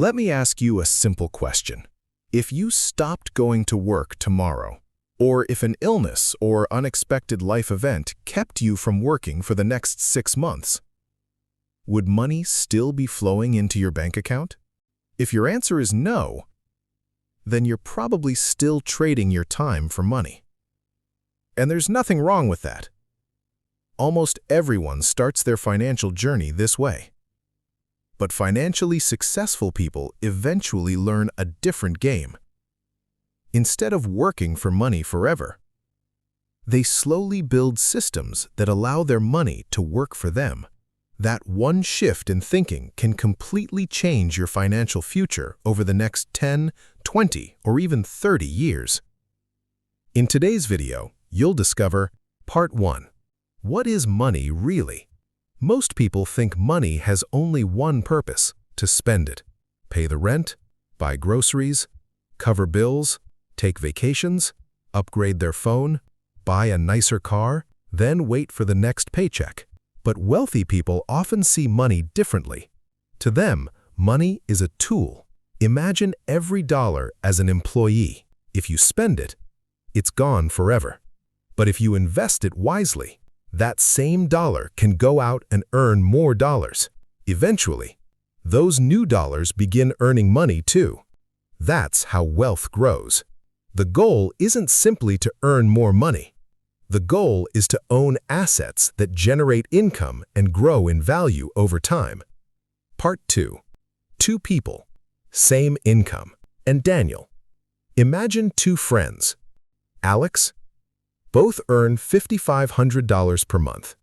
Let me ask you a simple question. If you stopped going to work tomorrow, or if an illness or unexpected life event kept you from working for the next 6 months, would money still be flowing into your bank account? If your answer is no, then you're probably still trading your time for money. And there's nothing wrong with that. Almost everyone starts their financial journey this way. But financially successful people eventually learn a different game. Instead of working for money forever, they slowly build systems that allow their money to work for them. That one shift in thinking can completely change your financial future over the next 10, 20, or even 30 years. In today's video, you'll discover Part 1. What is money really? Most people think money has only one purpose: to spend it, pay the rent, buy groceries, cover bills, take vacations, upgrade their phone, buy a nicer car, then wait for the next paycheck. But wealthy people often see money differently. To them, money is a tool. Imagine every dollar as an employee. If you spend it, it's gone forever. But if you invest it wisely, that same dollar can go out and earn more dollars. Eventually, those new dollars begin earning money too. That's how wealth grows. The goal isn't simply to earn more money. The goal is to own assets that generate income and grow in value over time. Part 2. Two people, same income. And Daniel. Imagine two friends. Alex. Both earn $5,500 per month.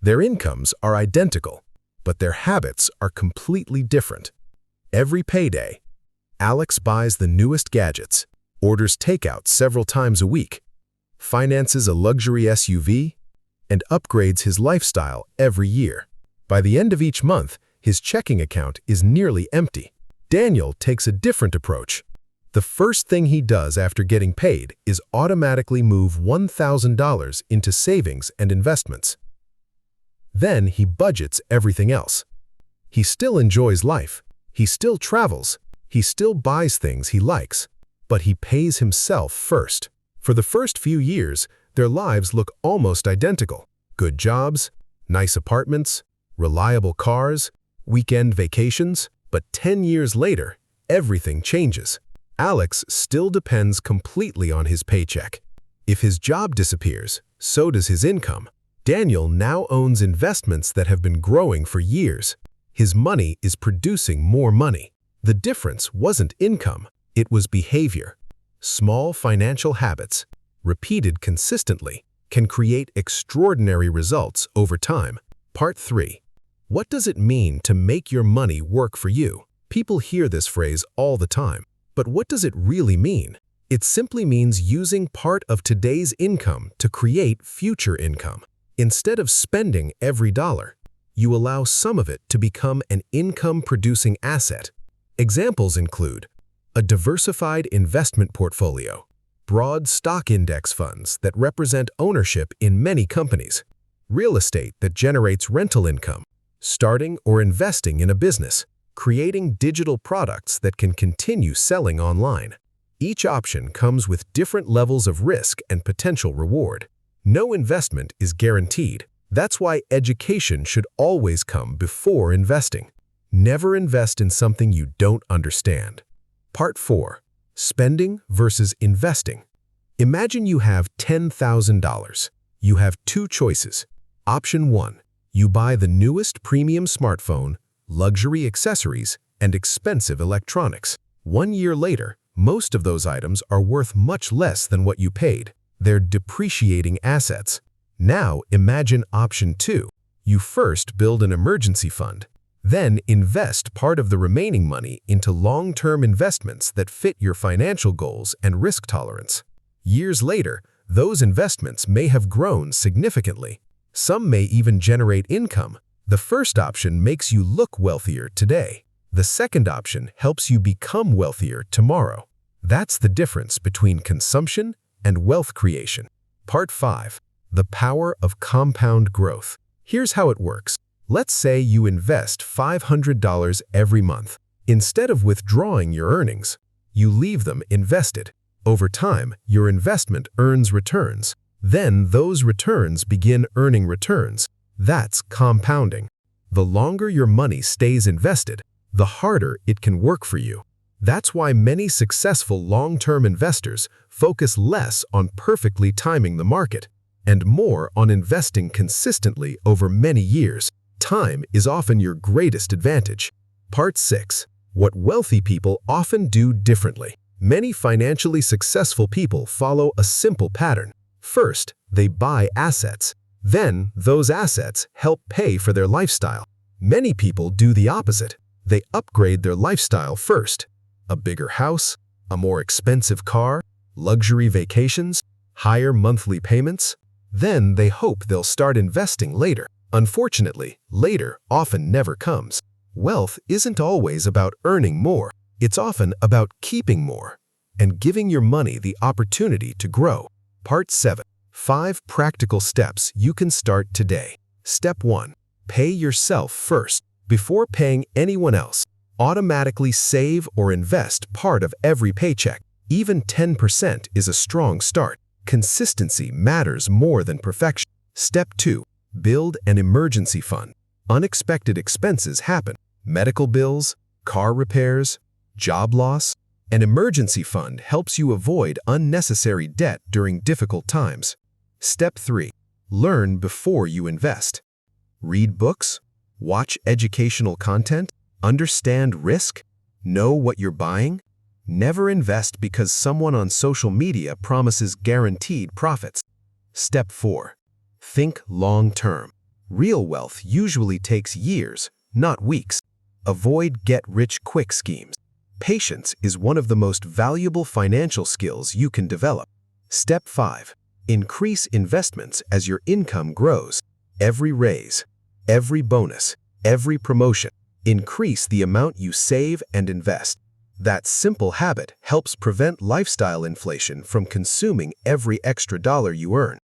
Their incomes are identical, but their habits are completely different. Every payday, Alex buys the newest gadgets, orders takeout several times a week, finances a luxury SUV, and upgrades his lifestyle every year. By the end of each month, his checking account is nearly empty. Daniel takes a different approach. The first thing he does after getting paid is automatically move $1,000 into savings and investments. Then he budgets everything else. He still enjoys life. He still travels. He still buys things he likes. But he pays himself first. For the first few years, their lives look almost identical. Good jobs, nice apartments, reliable cars, weekend vacations. But 10 years later, everything changes. Alex still depends completely on his paycheck. If his job disappears, so does his income. Daniel now owns investments that have been growing for years. His money is producing more money. The difference wasn't income, it was behavior. Small financial habits, repeated consistently, can create extraordinary results over time. Part 3. What does it mean to make your money work for you? People hear this phrase all the time. But what does it really mean? It simply means using part of today's income to create future income. Instead of spending every dollar, you allow some of it to become an income-producing asset. Examples include a diversified investment portfolio, broad stock index funds that represent ownership in many companies, real estate that generates rental income, starting or investing in a business, creating digital products that can continue selling online. Each option comes with different levels of risk and potential reward. No investment is guaranteed. That's why education should always come before investing. Never invest in something you don't understand. Part 4. Spending versus investing. Imagine you have $10,000. You have two choices. Option 1. You buy the newest premium smartphone, luxury accessories, and expensive electronics. 1 year later, most of those items are worth much less than what you paid. They're depreciating assets. Now imagine option 2. You first build an emergency fund, then invest part of the remaining money into long-term investments that fit your financial goals and risk tolerance. Years later, those investments may have grown significantly. Some may even generate income. The first option makes you look wealthier today. The second option helps you become wealthier tomorrow. That's the difference between consumption and wealth creation. Part 5. The power of compound growth. Here's how it works. Let's say you invest $500 every month. Instead of withdrawing your earnings, you leave them invested. Over time, your investment earns returns. Then those returns begin earning returns. That's compounding. The longer your money stays invested, the harder it can work for you. That's why many successful long-term investors focus less on perfectly timing the market and more on investing consistently over many years. Time is often your greatest advantage. Part 6. What wealthy people often do differently. Many financially successful people follow a simple pattern. First, they buy assets. Then, those assets help pay for their lifestyle. Many people do the opposite. They upgrade their lifestyle first. A bigger house, a more expensive car, luxury vacations, higher monthly payments. Then they hope they'll start investing later. Unfortunately, later often never comes. Wealth isn't always about earning more. It's often about keeping more and giving your money the opportunity to grow. Part 7. 5 practical steps you can start today. Step 1. Pay yourself first. Before paying anyone else, automatically save or invest part of every paycheck. Even 10% is a strong start. Consistency matters more than perfection. Step 2. Build an emergency fund. Unexpected expenses happen. Medical bills, car repairs, job loss. An emergency fund helps you avoid unnecessary debt during difficult times. Step 3. Learn before you invest. Read books, watch educational content, understand risk, know what you're buying. Never invest because someone on social media promises guaranteed profits. Step 4. Think long-term. Real wealth usually takes years, not weeks. Avoid get-rich-quick schemes. Patience is one of the most valuable financial skills you can develop. Step 5. Increase investments as your income grows. Every raise, every bonus, every promotion. Increase the amount you save and invest. That simple habit helps prevent lifestyle inflation from consuming every extra dollar you earn.